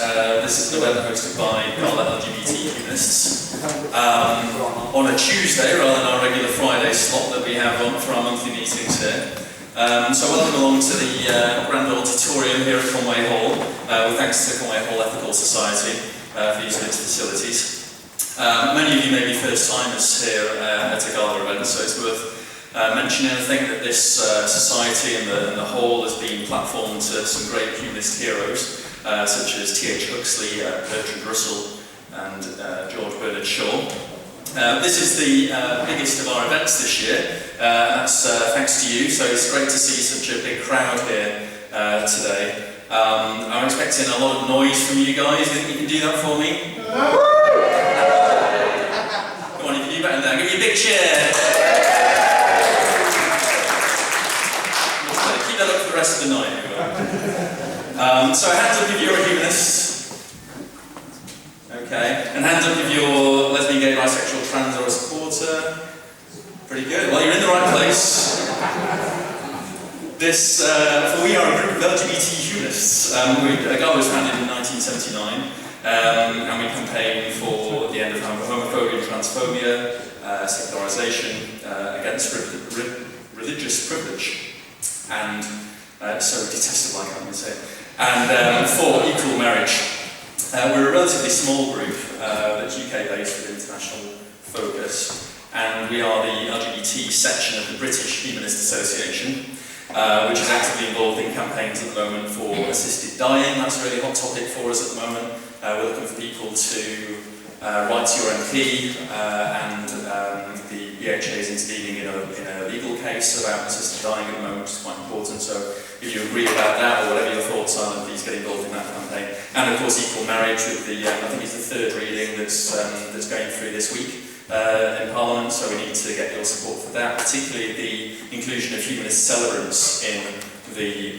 This is an event hosted by GALHA LGBT Humanists on a Tuesday rather than our regular Friday slot that we have on for our monthly meetings here. So welcome along to the Grand Auditorium here at Conway Hall, with thanks to Conway Hall Ethical Society for using its facilities. Many of you may be first timers here at a GALHA event, so it's worth mentioning. I think that this society and the hall has been platformed to some great humanist heroes, such as T.H. Huxley, Bertrand Russell, and George Bernard Shaw. This is the biggest of our events this year, and that's thanks to you, so it's great to see such a big crowd here today. I'm expecting a lot of noise from you guys. You think you can do that for me? Come on, you can do better than that. Give me a big cheer. Keep that up for the rest of the night. So hands up if you're a humanist. Okay. And hands up if you're lesbian, gay, bisexual, trans, or a supporter. Pretty good. Well, you're in the right place. For we are a group of LGBT humanists. GALHA was founded in 1979, and we campaign for the end of homophobia and transphobia, secularisation, against religious privilege, and so detestable, I can't even say it, and for equal marriage. We're a relatively small group that's UK-based with international focus, and we are the LGBT section of the British Humanist Association, which is actively involved in campaigns at the moment for assisted dying. That's a really hot topic for us at the moment. We're looking for people to write to your MP, and the BHA is intervening in a legal case about assisted dying at the moment, which is quite important. So if you agree about that, or whatever your thoughts are, then please get involved in that campaign. And of course, equal marriage with the, I think it's the third reading that's going through this week in Parliament, so we need to get your support for that, particularly the inclusion of humanist celebrants in the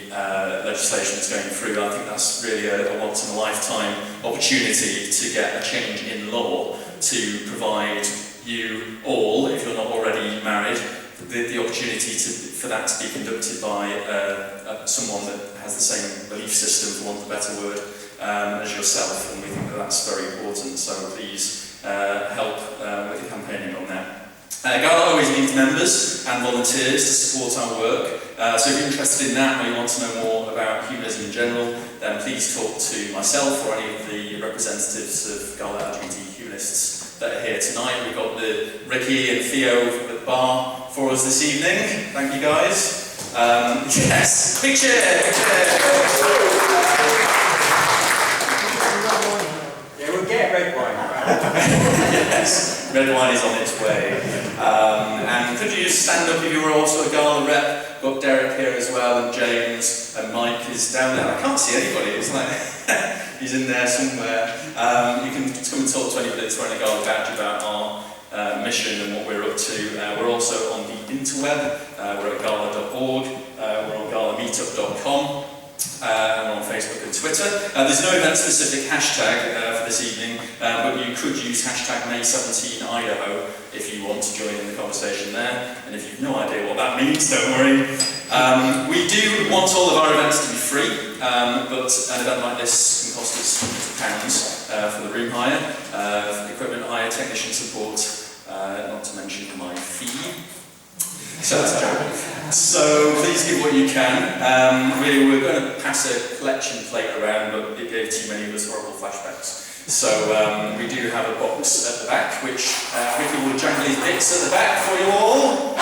legislation that's going through. I think that's really a once-in-a-lifetime opportunity to get a change in law to provide you all, if you're not already married, the opportunity for that to be conducted by someone that has the same belief system, for want of a better word, as yourself, and we think that that's very important, so please help with the campaigning on that. GALHA always needs members and volunteers to support our work, so if you're interested in that or you want to know more about humanism in general, then please talk to myself or any of the representatives of GALHA LGBT humanists that are here tonight. We've got Ricky and Theo at the bar for us this evening. Thank you guys. Yes, big cheer, big cheer. Yeah, we'll get red wine. Yes, red wine is on its way. And could you just stand up if you were also a GALHA rep? We've got Derek here as well, and James, and Mike is down there. I can't see anybody, it's like he's in there somewhere. You can come and talk to anybody that's wearing a GALHA badge about our mission and what we're up to. We're also on the interweb. We're at galha.org. We're on galhameetup.com. And we're on Facebook and Twitter. There's no event-specific hashtag for this evening, but you could use hashtag May17Idaho if you want to join in the conversation there. And if you've no idea what that means, don't worry. We do want all of our events to be free, but an event like this can cost us £100 for the room hire, for the equipment hire, technician support, not to mention my fee. So that's a joke. So please give what you can. We were going to pass a collection plate around, but it gave too many of us horrible flashbacks. So we do have a box at the back, which Ricky will jangle his bits at the back for you all.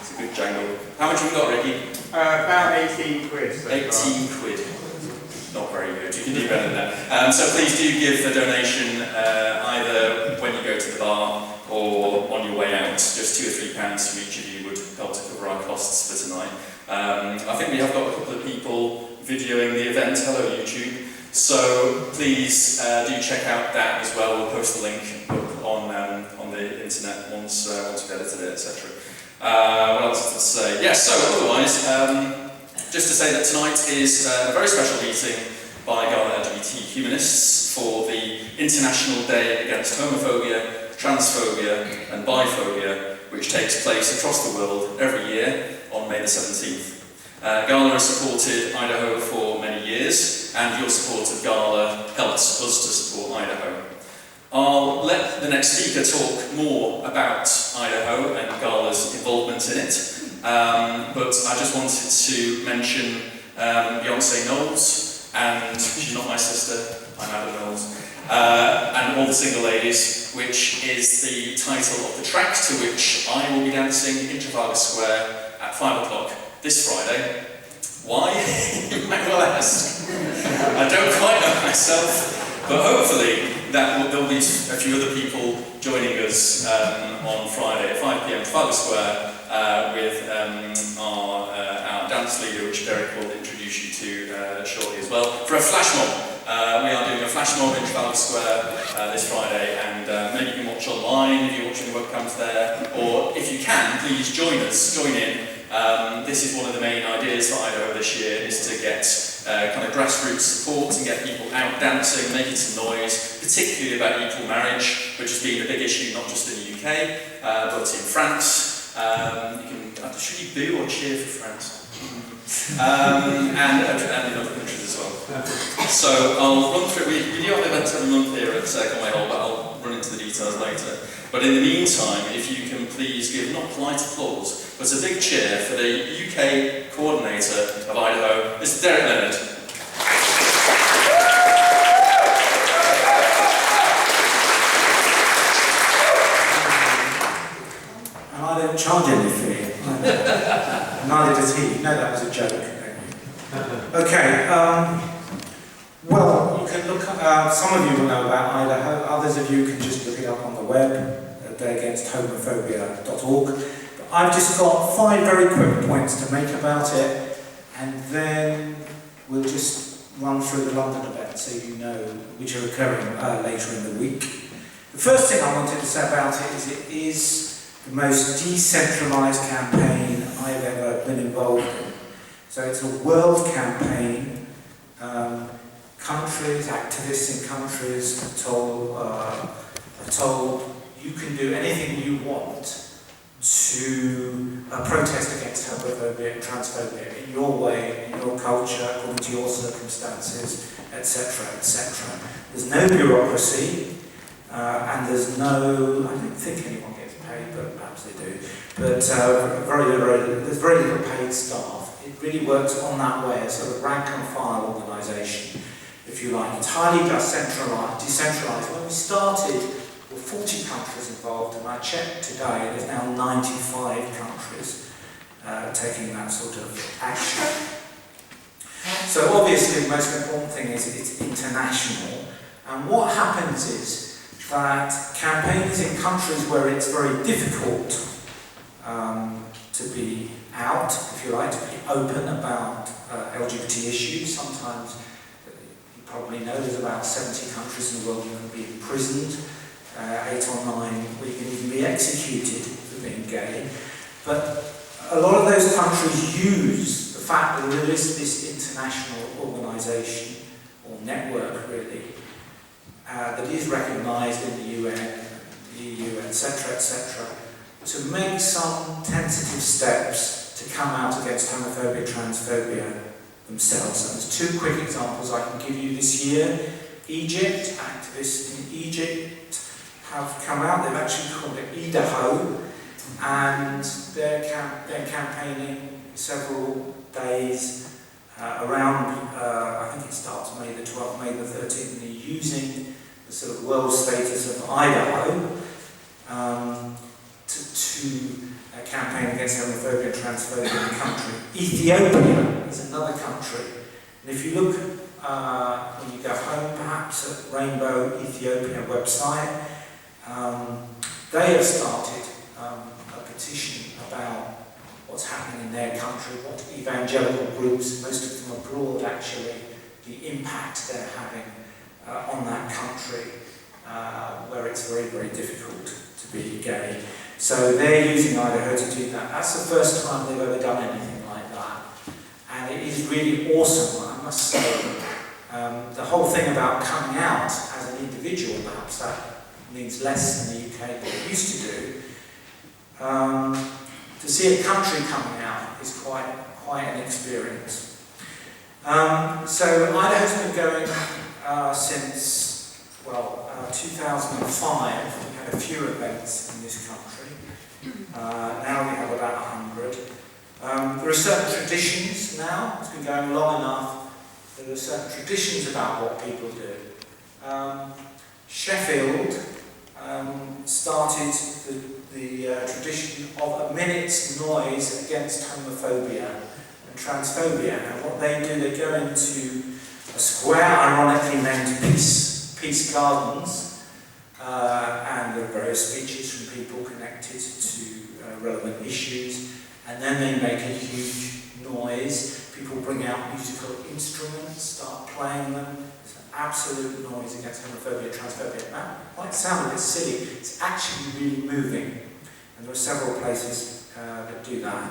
It's a good jangle. How much have we got, Ricky? About 18 quid. So 18 quid. Not very good. You can do better than that. So please do give the donation either when you go to the bar or on your way out. Just £2 or £3 from each of you would help to cover our costs for tonight. I think we have got a couple of people videoing the event. Hello, YouTube. So please do check out that as well. We'll post the link up on the internet once we've edited it, etc. What else to say? Yes. So otherwise. Just to say that tonight is a very special meeting by GALHA LGBT Humanists for the International Day Against Homophobia, Transphobia and Biphobia, which takes place across the world every year on May the 17th. GALHA has supported Idaho for many years, and your support of GALHA helps us to support Idaho. I'll let the next speaker talk more about Idaho and GALHA's involvement in it, but I just wanted to mention Beyonce Knowles, and she's not my sister, I'm Adam Knowles, and All the Single Ladies, which is the title of the track to which I will be dancing in Trafalgar Square at 5 o'clock this Friday. Why? You might well ask. I don't quite know myself, but hopefully there'll be a few other people joining us on Friday at 5 PM at Trafalgar Square with our dance leader, which Derek will introduce you to shortly as well, for a flash mob. We are doing a flash mob in Trafalgar Square this Friday, and maybe you can watch online if you're watching the webcams there, or if you can, please join in. This is one of the main ideas for Idaho this year, is to get kind of grassroots support and get people out dancing, making some noise, particularly about equal marriage, which has been a big issue not just in the UK, but in France. Should you boo or cheer for France? and in other countries as well. So I'll run through, we do have events every month here at Conway Hall, but I'll run into the details later. But in the meantime, if you can please give not polite applause, but a big cheer for the UK coordinator of Idaho, Mr. Derek Leonard. And I don't charge any fee. Neither does he. No, that was a joke. Okay. Well, you can look. Some of you will know about Idaho. Others of you can just look it up on the web. dayagainsthomophobia.org. But I've just got 5 very quick points to make about it, and then we'll just run through the London event so you know which are occurring later in the week. The first thing I wanted to say about it is the most decentralised campaign I've ever been involved in. So it's a world campaign. Countries, activists in countries are told you can do anything you want to protest against homophobia and transphobia in your way, in your culture, according to your circumstances, etc., etc. There's no bureaucracy, and there's no, I don't think anyone gets paid, but perhaps they do, but there's very little paid staff. It really works on that way, a sort of rank and file organisation, if you like. It's highly decentralised. When we started, there were 40 countries involved, and I checked today, there's now 95 countries taking that sort of action. So obviously the most important thing is it's international, and what happens is that campaigns in countries where it's very difficult to be out, if you like, to be open about LGBT issues. Sometimes, you probably know, there's about 70 countries in the world you can be imprisoned, 8 or 9 where you can even be executed for being gay. But a lot of those countries use the fact that there is this international organisation, or network really, that is recognised in the UN, the EU, etc., etc., to make some tentative steps to come out against homophobia, transphobia themselves. And there's 2 quick examples I can give you this year. Egypt, activists in Egypt have come out, they've actually called it Idaho, and they're campaigning several days around, I think it starts May the 12th, May the 13th, and they're using the sort of world status of Idaho to campaign against homophobia and transphobia in the country. Ethiopia is another country, and if you look when you go home perhaps at Rainbow Ethiopia website, they have started a petition about what's happening in their country, what evangelical groups, most of them abroad actually, the impact they're having on that country, where it's very, very difficult to be gay. So they're using Idaho to do that. That's the first time they've ever done anything like that. And it is really awesome, I must say. The whole thing about coming out as an individual, perhaps that means less in the UK than it used to do. to see a country coming out is quite an experience. So Idaho's been going since, well, 2005. We had a few events in this country. Now we have about 100. There are certain traditions now. It's been going long enough. There are certain traditions about what people do. Sheffield started the tradition of a minute's noise against homophobia and transphobia. And what they do, they go into a square, ironically named Peace Gardens, and there are various speeches from people connected to relevant issues, and then they make a huge noise. People bring out musical instruments, start playing them. It's an absolute noise against homophobia, transphobia. That might sound a bit silly, it's actually really moving. And there are several places that do that.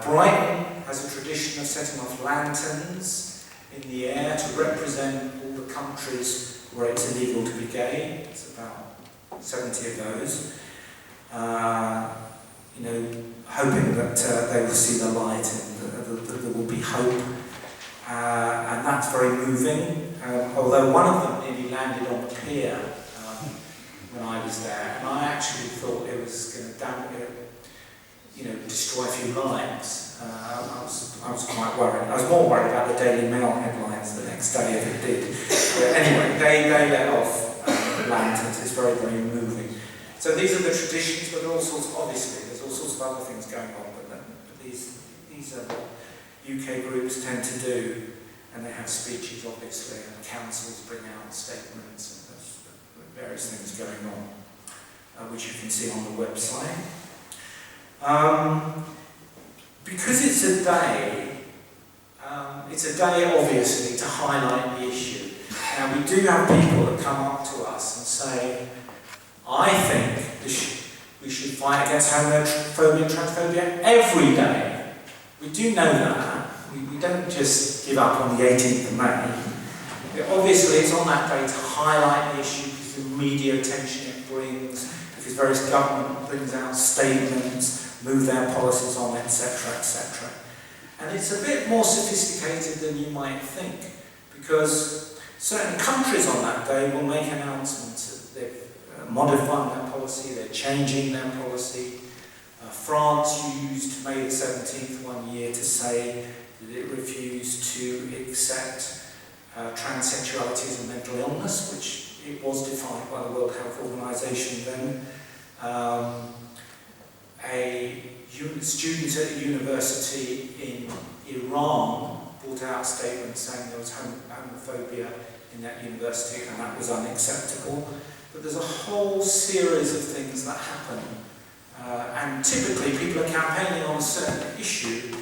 Brighton has a tradition of setting off lanterns in the air to represent all the countries where it's illegal to be gay. It's about 70 of those. Hoping that they will see the light and that there will be hope. And that's very moving. Although one of them nearly landed on the pier when I was there, and I actually thought it was going to destroy a few lives. I was quite worried. I was more worried about the Daily Mail headlines the next day if it did. But anyway, they let off lanterns. It's very, very moving. So these are the traditions, but all sorts, obviously, there's all sorts of other things going on, but these are what UK groups tend to do, and they have speeches, obviously, and councils bring out statements, and there's various things going on, which you can see on the website. Because it's a day, obviously, to highlight the issue. Now, we do have people that come up to us and say, I think we should fight against homophobia and transphobia every day. We do know that. We don't just give up on the 18th of May. Obviously, it's on that day to highlight the issue because the media attention it brings, because various government brings out statements, move their policies on, etc., etc. And it's a bit more sophisticated than you might think, because certain countries on that day will make announcements that they've modifying their policy, they're changing their policy. France used May the 17th one year to say that it refused to accept transsexuality as a mental illness, which it was defined by the World Health Organization then. A student at a university in Iran brought out statements saying there was homophobia in that university and that was unacceptable. But there's a whole series of things that happen. And typically people are campaigning on a certain issue,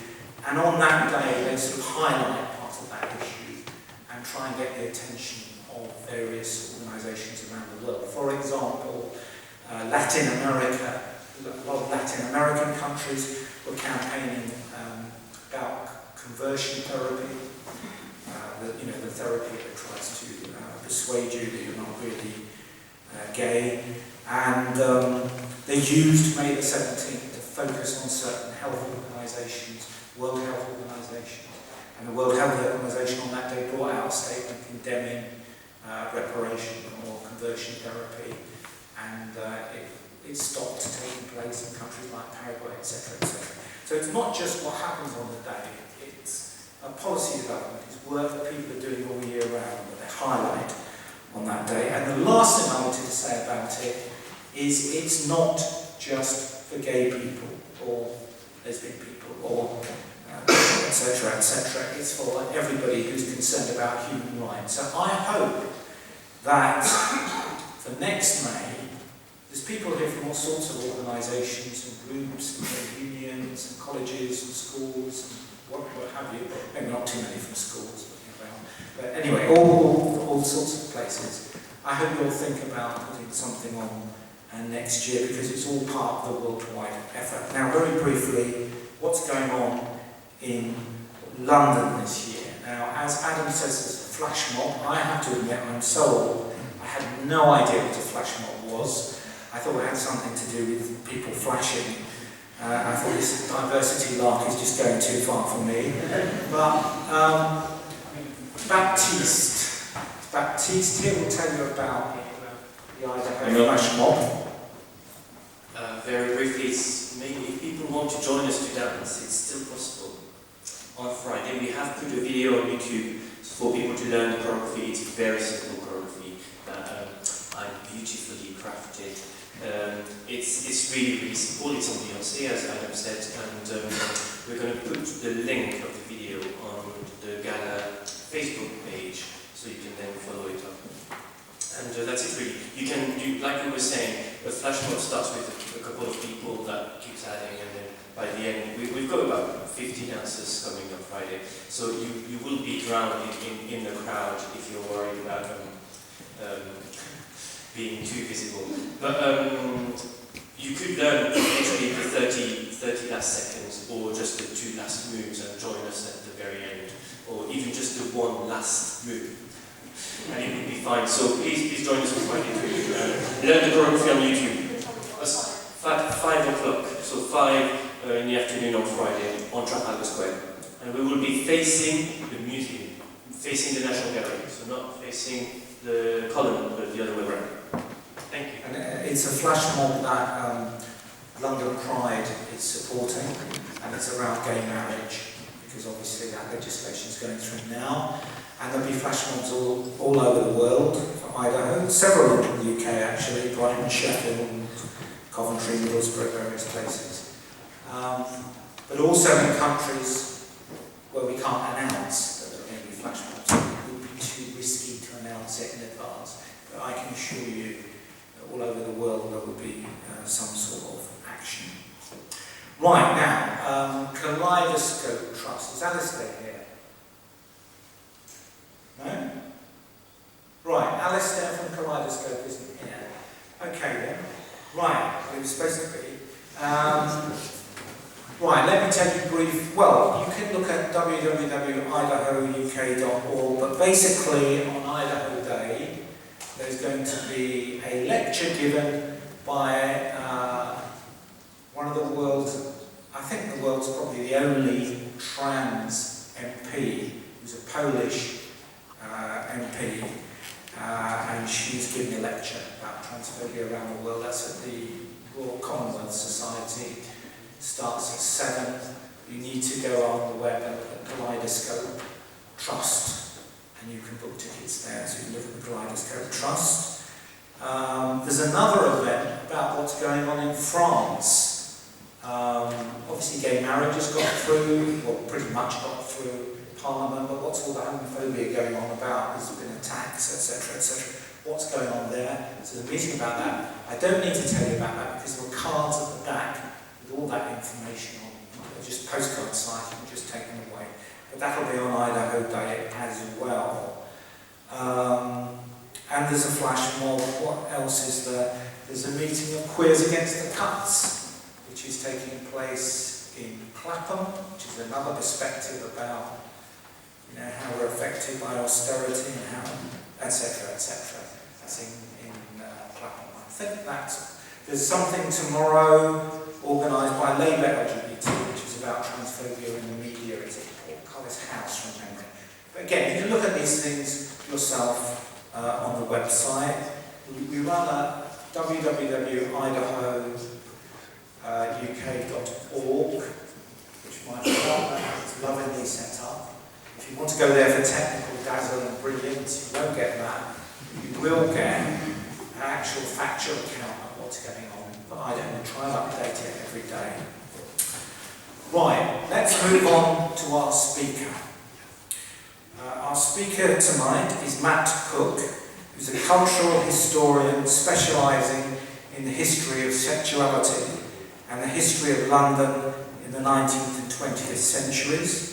and on that day they sort of highlight part of that issue and try and get the attention of various organisations around the world. For example, Latin America, a lot of Latin American countries were campaigning about conversion therapy, the therapy that tries to persuade you that you're not really gay, and they used May the 17th to focus on certain health organisations, World Health Organization, and the World Health Organization on that day brought out a statement condemning reparation or conversion therapy, and it stopped taking place in countries like Paraguay, etc., etc. So it's not just what happens on the day, it's a policy development, it's work that people are doing all year round that they highlight on that day. And the last thing I wanted to say about it is it's not just for gay people or lesbian people or etc., etc. It's for everybody who's concerned about human rights. So I hope that for next May, there's people here from all sorts of organisations and groups and unions and colleges and schools and what have you. Maybe not too many from schools. But anyway, all sorts of places. I hope you'll think about putting something on next year because it's all part of the worldwide effort. Now, very briefly, what's going on in London this year? Now, as Adam says, there's a flash mob. I have to admit, I'm so old, I had no idea what a flash mob was. I thought it had something to do with people flashing. I thought this diversity lark is just going too far for me. But Baptiste here will tell you about the Idaho flash mob. Very briefly, maybe if people want to join us to dance, it's still possible. On Friday, we have put a video on YouTube for people to learn the choreography. It's very simple choreography and beautifully crafted. It's really simple. It's on Beyoncé, as Adam said, and we're going to put the link of the video on the GALHA Facebook page, so you can then follow it up. And that's it really. You can do, like we were saying, a flash mob starts with a couple of people that keeps adding, and then by the end, we've got about 50 dancers coming on Friday. So you will be drowned in the crowd if you're worried about being too visible. But you could learn literally the 30 last seconds, or just the 2 last moves and join us at the very end, or even just the 1 last move. And it will be fine. So please join us on Friday to learn the choreography on YouTube. 5 o'clock, so 5 in the afternoon on Friday on Trafalgar Square. And we will be facing the museum, facing the National Gallery, so not facing the column, but the other way around. Thank you. And it's a flash mob that London Pride is supporting, and it's around gay marriage, because obviously that legislation is going through now. And there'll be flash mobs all over the world for Idaho, several in the UK actually, Brighton, Sheffield, Coventry, Middlesbrough, various places. But also in countries where we can't announce that there are going to be flash mobs. It would be too risky to announce it in advance. But I can assure you that all over the world there will be some sort of action. Right, now, Kaleidoscope Trust. Is Alistair here? No? Right, Alistair from Kaleidoscope isn't here. Okay then. Right, it was supposed to be. Right, let me tell you brief. Well, you can look at www.idahouk.org, but basically on Idaho Day, there's going to be a lecture given by one of the world's, I think the world's probably the only trans MP, who's a Polish MP, and she's giving a lecture about transphobia around the world. That's at the Royal Commonwealth Society. It starts at 7. You need to go on the web and look at Kaleidoscope Trust, and you can book tickets there. So you can look at the Kaleidoscope Trust. There's another event about what's going on in France. Obviously gay marriage has got through, well pretty much got through Parliament, but what's all the homophobia going on about? There's been attacks, etc., etc. What's going on there? So there's a meeting about that. I don't need to tell you about that because there are cards at the back with all that information on. They're just postcard size, you can just take them away. But that'll be on Idaho Day as well. And there's a flash mob. What else is there? There's a meeting of Queers Against the Cuts, which is taking place in Clapham, which is another perspective about how we're affected by austerity and how, etc., etc. That's in Clapham. I think there's something tomorrow organised by Labour LGBT, which is about transphobia in the media. It's at Portcullis House from memory. But again, you can look at these things yourself on the website. We run at www.idahouk.org, which my partner is lovingly set up. If you want to go there for technical dazzle and brilliance, you won't get that. You will get an actual factual account of what's going on. But I don't try and update it every day. Right, let's move on to our speaker. Our speaker tonight is Matt Cook, who's a cultural historian specialising in the history of sexuality and the history of London in the 19th and 20th centuries.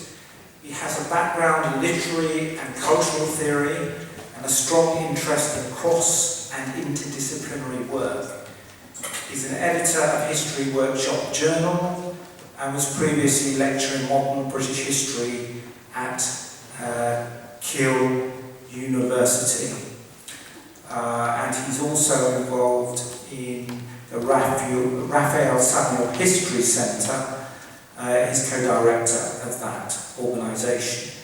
He has a background in literary and cultural theory and a strong interest in cross and interdisciplinary work. He's an editor of History Workshop Journal and was previously lecturer in modern British history at Keele University. And he's also involved in the Raphael Samuel History Centre. He's co-director of that organisation.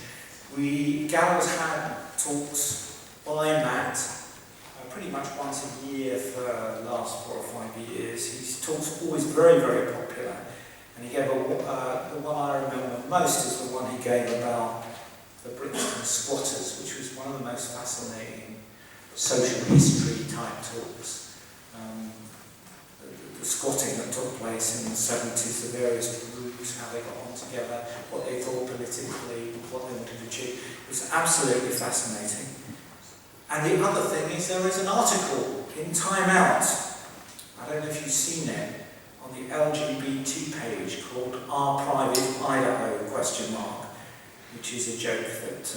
GALHA's had talks by Matt pretty much once a year for the last 4 or 5 years. His talks are always very, very popular. And he gave the one I remember most is the one he gave about the Brixton squatters, which was one of the most fascinating social history type talks. The squatting that took place in the 70s, the various groups, how they got on together, what they thought politically, what they wanted to achieve. It was absolutely fascinating. And the other thing is there is an article in Time Out, I don't know if you've seen it, on the LGBT page called Our Private Idaho, ? Which is a joke that is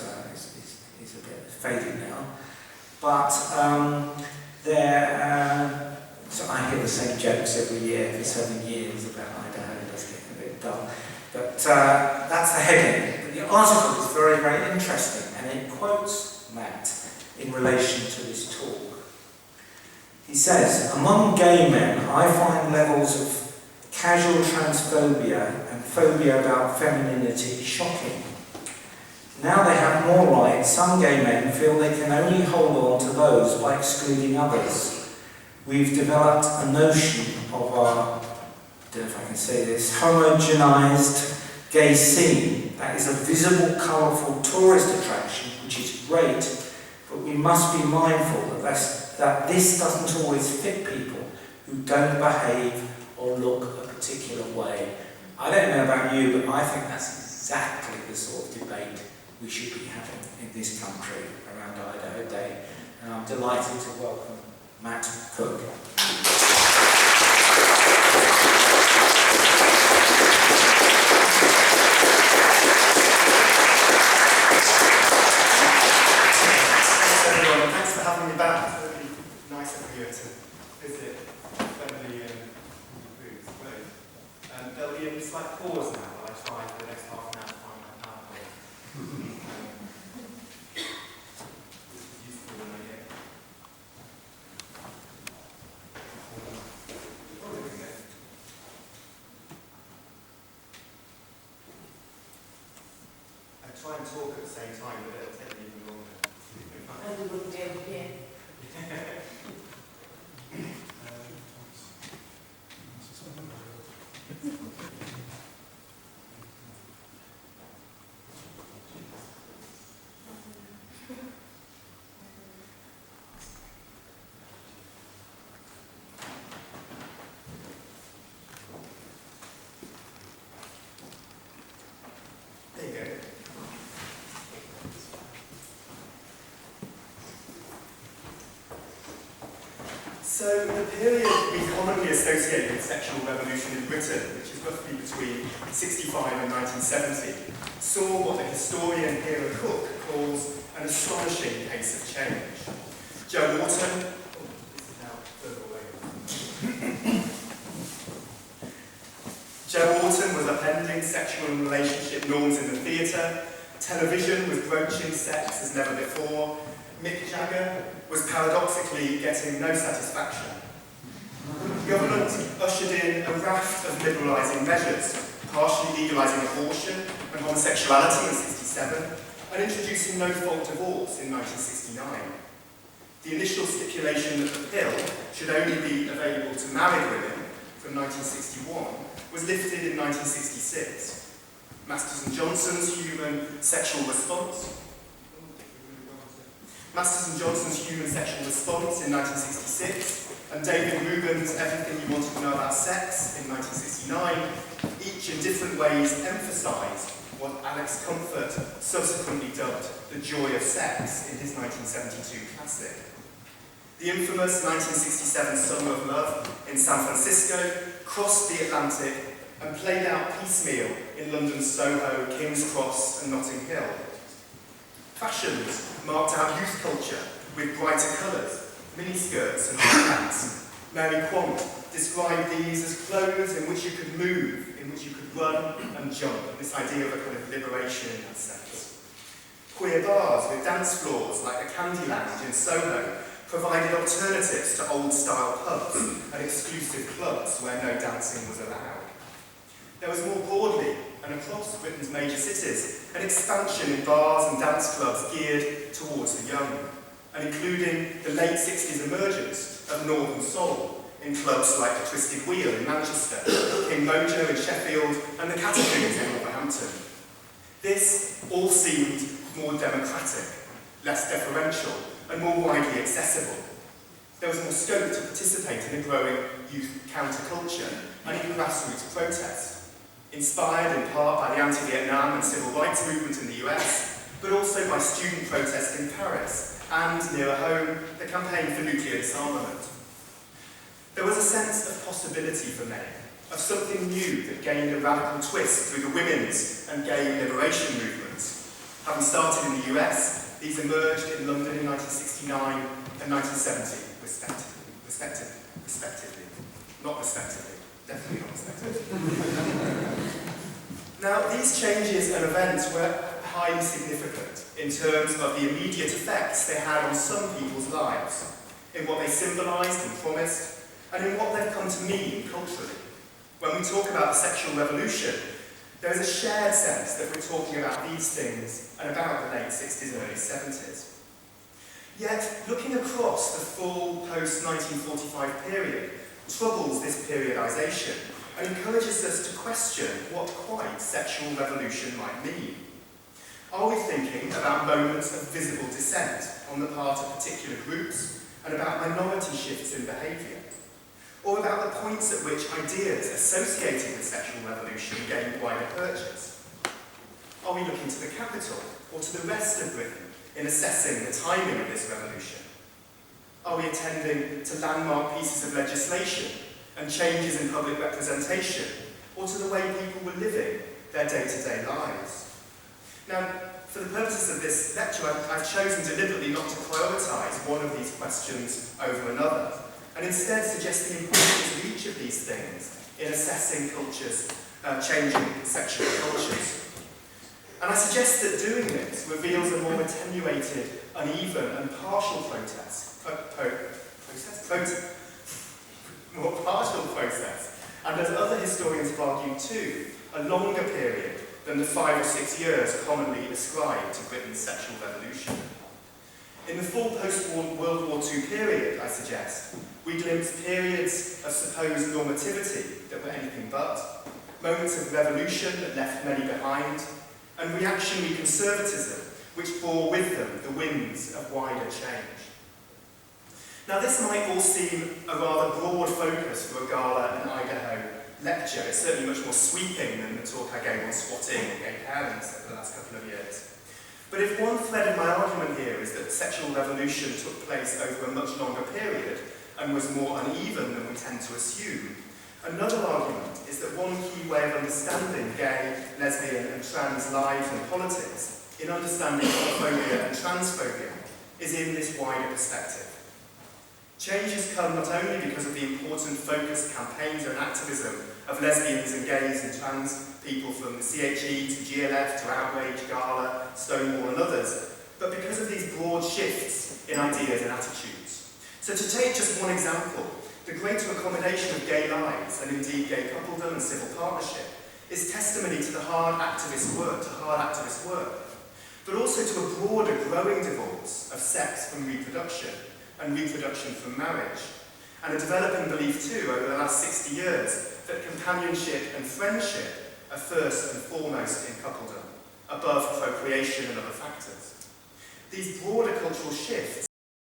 a bit faded now. But so I hear the same jokes every year for 7 years about Idaho. It does get a bit dull. But that's the heading. But the article is very, very interesting, and it quotes Matt in relation to this talk. He says, among gay men, I find levels of casual transphobia and phobia about femininity shocking. Now they have more rights, some gay men feel they can only hold on to those by excluding others. We've developed a notion of our, I don't know if I can say this, homogenized gay scene that is a visible, colourful tourist attraction, which is great, but we must be mindful that this doesn't always fit people who don't behave or look a particular way. I don't know about you, but I think that's exactly the sort of debate we should be having in this country around Idaho Day. And I'm delighted to welcome Matt Cook. Thanks for having me back. It's really nice of you to visit friendly booths. There'll be a slight pause now while I try for the next half an hour to find my PowerPoint. This is useful when I get. I try and talk at the same time, but it'll take me even longer. And we wouldn't be able to hear. There you go. So the period we commonly associate with sexual revolution in Britain, which is roughly between 65 and 1970, saw what the historian Hera Cook calls an astonishing pace of change. Joe Wharton, this is now further away. Joe Wharton was upending sexual and relationship norms in the theatre, television was broaching sex as never before, Mick Jagger was paradoxically getting no satisfaction. Government ushered in a raft of liberalising measures, partially legalising abortion and homosexuality in 1967, and introducing no-fault divorce in 1969. The initial stipulation that the pill should only be available to married women from 1961 was lifted in 1966. Masters and Johnson's human sexual response in 1966, and David Rubin's Everything You Wanted to Know About Sex in 1969, each in different ways emphasised what Alex Comfort subsequently dubbed the joy of sex in his 1972 classic. The infamous 1967 Summer of Love in San Francisco crossed the Atlantic and played out piecemeal in London's Soho, King's Cross and Notting Hill. Fashions marked out youth culture with brighter colours, miniskirts and high hats. Mary Quant described these as clothes in which you could move, in which you could run and jump, this idea of a kind of liberation in that sense. Queer bars with dance floors like the Candy Lounge in Soho provided alternatives to old-style pubs and exclusive clubs where no dancing was allowed. There was more broadly, and across Britain's major cities, an expansion in bars and dance clubs geared towards the young, and including the late 60s emergence of Northern Soul in clubs like the Twisted Wheel in Manchester, King Mojo in Sheffield, and the Catacombs in Wolverhampton. This all seemed more democratic, less deferential, and more widely accessible. There was more scope to participate in a growing youth counterculture and in grassroots protest, inspired in part by the anti-Vietnam and civil rights movement in the US, but also by student protest in Paris and, nearer home, the campaign for nuclear disarmament. There was a sense of possibility for many, of something new that gained a radical twist through the women's and gay liberation movements. Having started in the US, these emerged in London in 1969 and 1970, respectively. Not respectively, definitely not respectively. Now, these changes and events were highly significant in terms of the immediate effects they had on some people's lives, in what they symbolised and promised, and in what they've come to mean culturally. When we talk about the sexual revolution, there is a shared sense that we're talking about these things and about the late 60s and early 70s. Yet, looking across the full post-1945 period troubles this periodisation and encourages us to question what quite sexual revolution might mean. Are we thinking about moments of visible dissent on the part of particular groups and about minority shifts in behaviour? Or about the points at which ideas associated with sexual revolution gained wider purchase? Are we looking to the capital or to the rest of Britain in assessing the timing of this revolution? Are we attending to landmark pieces of legislation and changes in public representation, or to the way people were living their day-to-day lives? Now, for the purposes of this lecture, I've chosen deliberately not to prioritise one of these questions over another, and instead suggest the importance of each of these things in assessing cultures, changing sexual cultures. And I suggest that doing this reveals a more attenuated, uneven and partial more partial process, and as other historians have argued too, a longer period than the 5 or 6 years commonly ascribed to Britain's sexual revolution. In the full post-World War II period, I suggest, we glimpse periods of supposed normativity that were anything but, moments of revolution that left many behind, and reactionary conservatism which bore with them the winds of wider change. Now, this might all seem a rather broad focus for a Gala and Idaho lecture. It's certainly much more sweeping than the talk I gave on squatting or gay parents over the last couple of years. But if one thread of my argument here is that sexual revolution took place over a much longer period and was more uneven than we tend to assume, another argument is that one key way of understanding gay, lesbian and trans lives and politics, in understanding homophobia and transphobia, is in this wider perspective. Changes come not only because of the important focused campaigns and activism of lesbians and gays and trans people from the CHE to GLF to Outrage, Gala, Stonewall and others, but because of these broad shifts in ideas and attitudes. So to take just one example, the greater accommodation of gay lives, and indeed gay coupledom and civil partnership, is testimony to the hard activist work, but also to a broader growing divorce of sex from reproduction and reproduction from marriage, and a developing belief too over the last 60 years that companionship and friendship are first and foremost in coupledom, above procreation and other factors. These broader cultural shifts